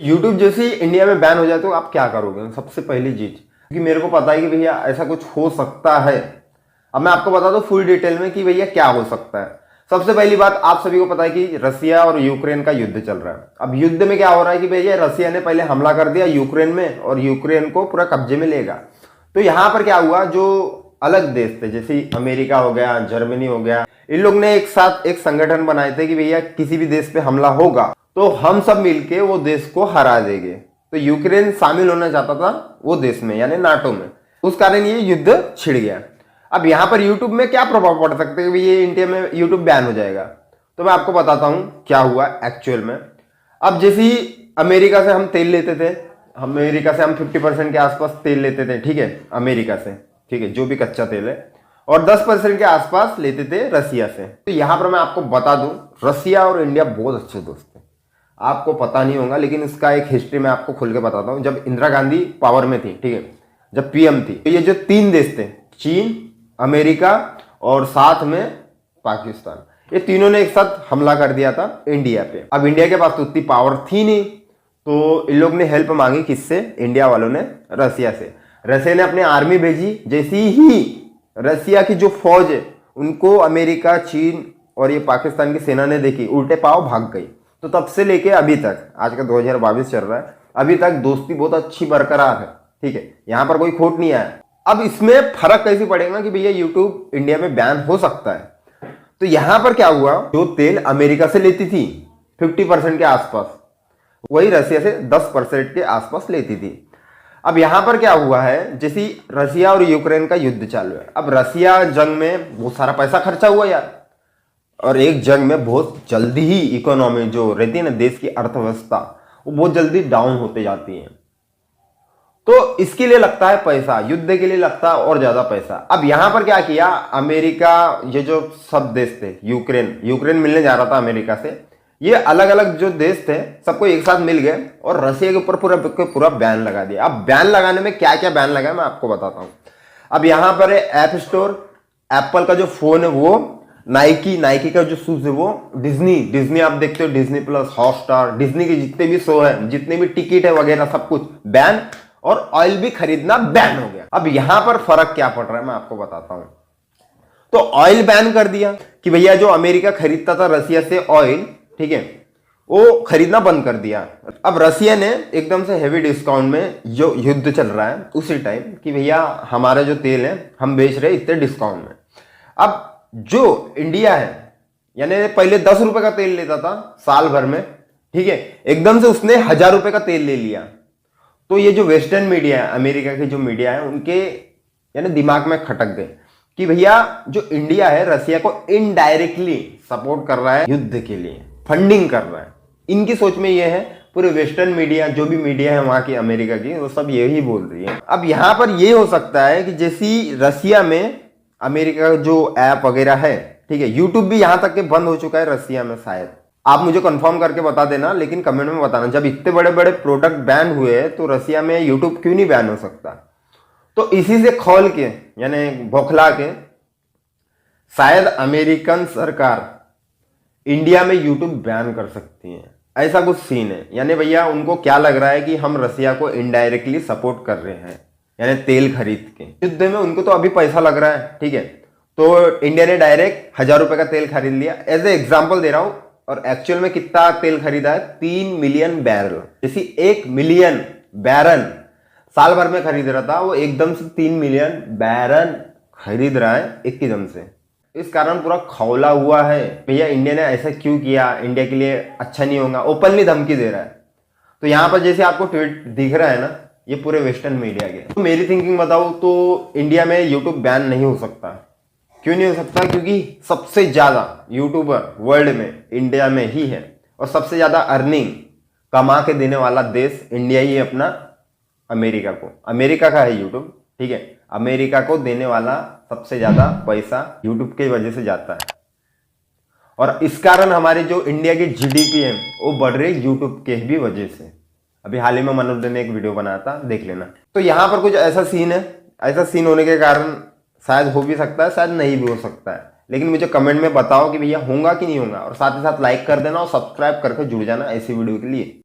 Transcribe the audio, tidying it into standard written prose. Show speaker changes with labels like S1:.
S1: YouTube जैसे ही India में ban हो जाए तो आप क्या करोगे? सबसे पहली चीज, क्योंकि मेरे को पता है कि भैया ऐसा कुछ हो सकता है। अब मैं आपको बता दूं फुल डिटेल में कि भैया क्या हो सकता है। सबसे पहली बात, आप सभी को पता है कि रसिया और यूक्रेन का युद्ध चल रहा है। अब युद्ध में क्या हो रहा है कि भैया रसिया ने पहले हमला कर दिया यूक्रेन में और यूक्रेन को पूरा कब्जे में लेगा। तो यहां पर क्या हुआ, जो अलग देश थे जैसे अमेरिका हो गया, जर्मनी हो गया, इन लोग ने एक साथ एक संगठन बनाए थे कि भैया किसी भी देश पे हमला होगा तो हम सब मिलके वो देश को हरा देंगे। तो यूक्रेन शामिल होना चाहता था वो देश में, यानी नाटो में। उस कारण ये युद्ध छिड़ गया। अब यहां पर यूट्यूब में क्या प्रभाव पड़ सकता है कि ये इंडिया में यूट्यूब बैन हो जाएगा? तो मैं आपको बताता हूं क्या हुआ एक्चुअल में। अब जैसे ही अमेरिका से हम तेल लेते थे, अमेरिका से हम 50% के आसपास तेल लेते थे, ठीक है, अमेरिका से, ठीक है, जो भी कच्चा तेल है, और 10% के आसपास लेते थे रसिया से। तो यहां पर मैं आपको बता दूं, रसिया और इंडिया बहुत अच्छे दोस्त हैं। आपको पता नहीं होगा लेकिन इसका एक हिस्ट्री मैं आपको खुल के बताता हूं। जब इंदिरा गांधी पावर में थी, ठीक है, जब पीएम थी, तो ये जो तीन देश थे, चीन, अमेरिका और साथ में पाकिस्तान, ये तीनों ने एक साथ हमला कर दिया था इंडिया पे। अब इंडिया के पास तो उतनी पावर थी नहीं, तो इन लोग ने हेल्प मांगी किससे? इंडिया वालों ने रसिया से। रसिया ने अपनी आर्मी भेजी। जैसी ही रसिया की जो फौज है उनको अमेरिका, चीन और ये पाकिस्तान की सेना ने देखी, उल्टे पांव भाग गई। तो तब से लेके अभी तक, आज का 2022 चल रहा है, अभी तक दोस्ती बहुत अच्छी बरकरार है, ठीक है, यहां पर कोई खोट नहीं आया। अब इसमें फर्क कैसे पड़ेगा कि भैया यूट्यूब इंडिया में बैन हो सकता है। तो यहां पर क्या हुआ, जो तेल अमेरिका से लेती थी 50% के आसपास, वही रसिया से 10% के आसपास लेती थी। अब यहां पर क्या हुआ है, जैसे रसिया और यूक्रेन का युद्ध चालू है। अब रसिया जंग में बहुत सारा पैसा खर्चा हुआ यार, और एक जंग में बहुत जल्दी ही इकोनॉमी जो रहती है ना, देश की अर्थव्यवस्था, वो बहुत जल्दी डाउन होते जाती है। तो इसके लिए लगता है पैसा, युद्ध के लिए लगता है और ज्यादा पैसा। अब यहां पर क्या किया अमेरिका, ये जो सब देश थे, यूक्रेन मिलने जा रहा था अमेरिका से, ये अलग अलग जो देश थे सबको एक साथ मिल गए और रसिया के ऊपर पूरा बैन लगा दिया। अब बैन लगाने में क्या क्या बैन लगा मैं आपको बताता हूं। अब यहां पर ऐप स्टोर, एप्पल का जो फोन है वो, नाइकी का जो शूज है वो, डिज्नी आप देखते हो, डिज्नी प्लस, हॉटस्टार, डिज्नी के जितने भी शो है, जितने भी टिकट है वगैरह, सब कुछ बैन। और ऑयल भी खरीदना बैन हो गया। अब यहां पर फर्क क्या पड़ रहा है मैं आपको बताता हूं। तो ऑयल बैन कर दिया कि भैया जो अमेरिका खरीदता था रसिया से ऑयल, ठीक है, वो खरीदना बंद कर दिया। अब रसिया ने एकदम से हेवी डिस्काउंट में, जो युद्ध चल रहा है उसी टाइम, कि भैया हमारा जो तेल है हम बेच रहे इतने डिस्काउंट में। अब जो इंडिया है, यानी पहले 10 रुपए का तेल लेता था साल भर में, ठीक है, एकदम से उसने 1000 रुपए का तेल ले लिया। तो ये जो वेस्टर्न मीडिया है, अमेरिका की जो मीडिया है, उनके यानी दिमाग में खटक गए कि भैया जो इंडिया है रसिया को इनडायरेक्टली सपोर्ट कर रहा है, युद्ध के लिए फंडिंग कर रहा है। इनकी सोच में ये है, पूरे वेस्टर्न मीडिया, जो भी मीडिया है वहां की अमेरिका की, वो सब यही बोल रही है। अब यहां पर ये हो सकता है कि जैसी रसिया में अमेरिका का जो ऐप वगैरह है, ठीक है, यूट्यूब भी यहां तक के बंद हो चुका है रसिया में शायद। आप मुझे कंफर्म करके बता देना, लेकिन कमेंट में बताना, जब इतने बड़े बड़े प्रोडक्ट बैन हुए तो रसिया में यूट्यूब क्यों नहीं बैन हो सकता? तो इसी से खोल के, यानी बौखला के, शायद अमेरिकन सरकार इंडिया में यूट्यूब बैन कर सकती है, ऐसा कुछ सीन है। यानी भैया उनको क्या लग रहा है कि हम रसिया को इनडायरेक्टली सपोर्ट कर रहे हैं, यानी तेल खरीद के। युद्ध में उनको तो अभी पैसा लग रहा है, ठीक है, तो इंडिया ने डायरेक्ट 1000 रुपए का तेल खरीद लिया। एज ए एग्जाम्पल दे रहा हूं, और एक्चुअल में कितना तेल खरीदा है? 3 मिलियन बैरल। जैसे 1 मिलियन बैरल साल भर में खरीद रहा था, वो एकदम से 3 मिलियन बैरल खरीद रहा है एकदम से। इस कारण पूरा खौला हुआ है, भैया इंडिया ने ऐसा क्यों किया, इंडिया के लिए अच्छा नहीं होगा, ओपनली धमकी दे रहा है। तो यहां पर जैसे आपको ट्वीट दिख रहा है ना, ये पूरे वेस्टर्न मीडिया के। तो मेरी थिंकिंग बताऊं तो इंडिया में यूट्यूब बैन नहीं हो सकता। क्यों नहीं हो सकता? क्योंकि सबसे ज्यादा यूट्यूबर वर्ल्ड में इंडिया में ही है, और सबसे ज्यादा अर्निंग कमा के देने वाला देश इंडिया ही है अपना अमेरिका को। अमेरिका का है यूट्यूब, ठीक है, अमेरिका को देने वाला सबसे ज्यादा पैसा यूट्यूब की वजह से जाता है। और इस कारण हमारी जो इंडिया की जीडीपी है वो बढ़ रही है यूट्यूब के भी वजह से। अभी हाल ही में मनोज ने एक वीडियो बनाया था, देख लेना। तो यहां पर कुछ ऐसा सीन है, ऐसा सीन होने के कारण शायद हो भी सकता है, शायद नहीं भी हो सकता है, लेकिन मुझे कमेंट में बताओ कि भैया होगा कि नहीं होगा। और साथ ही साथ लाइक कर देना और सब्सक्राइब करके जुड़ जाना ऐसी वीडियो के लिए।